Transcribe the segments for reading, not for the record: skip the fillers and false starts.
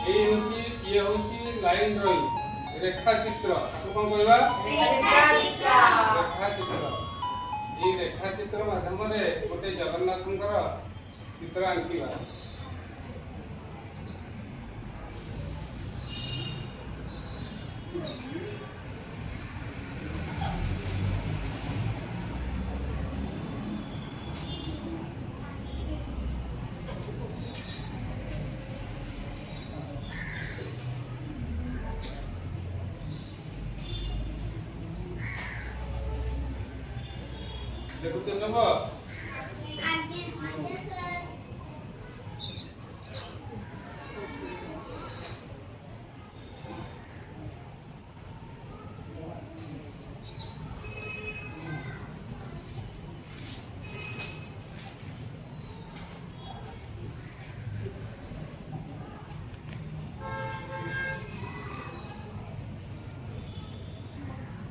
ये हूँ line drawing रेखा चित्र आपको कौन कहवा रेखा चित्र ये रेखा चित्र माध्यम गोटे जगन्नाथंकर चित्र आंकिवा देखो तो सब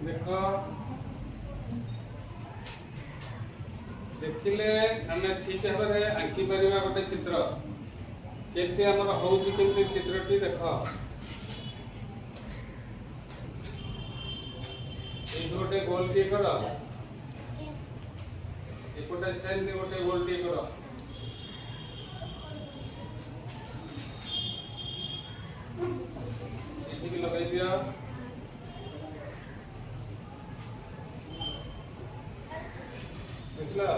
देखो देखिले आमे ठीक भाव में आंकी परिवा गोटे चित्र केते हमर होउची केते चित्रटी देखो ए गोटे गोल टी करो एकोटे सेल दे गोटे गोल टी करो एठी भी लगाई दियो देखला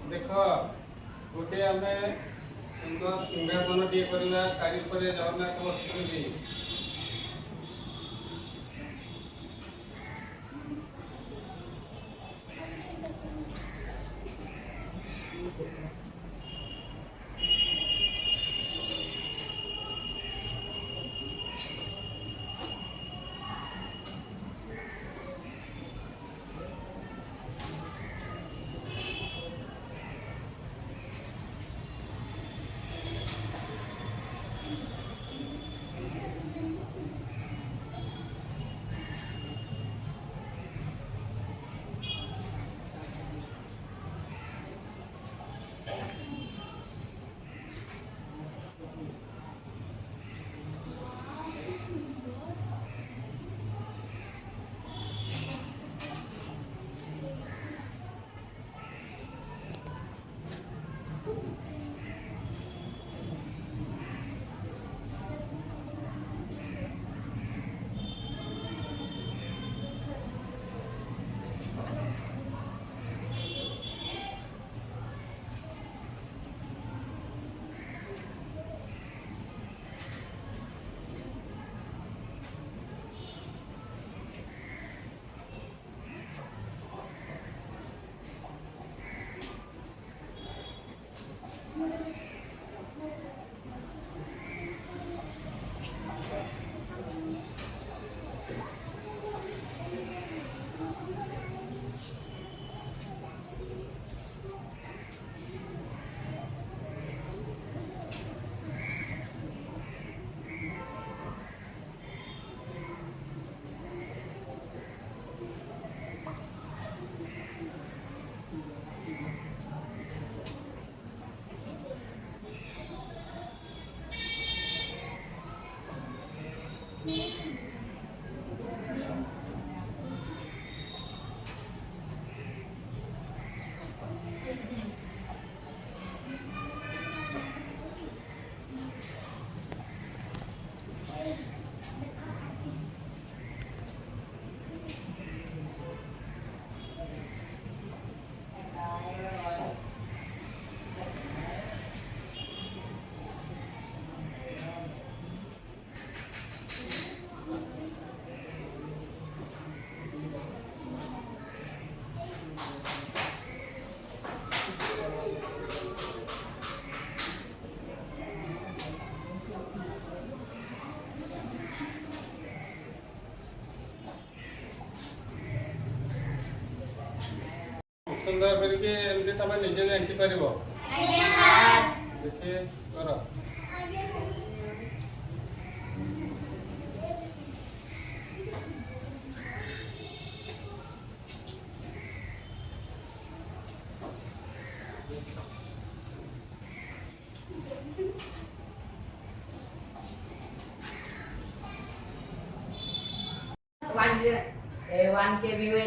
देखो गोटे आमे सुंदर सिंहासन टे करवा चारि पर जगन्नाथ बसुଛନ୍ତି ସୁନ୍ଦର କରିକି ଏମିତି ତମେ ନିଜେ ଆଙ୍କି ପାରିବ? ଆଜ୍ଞା ସାର୍। ଦେଖି କର। वन के व्यू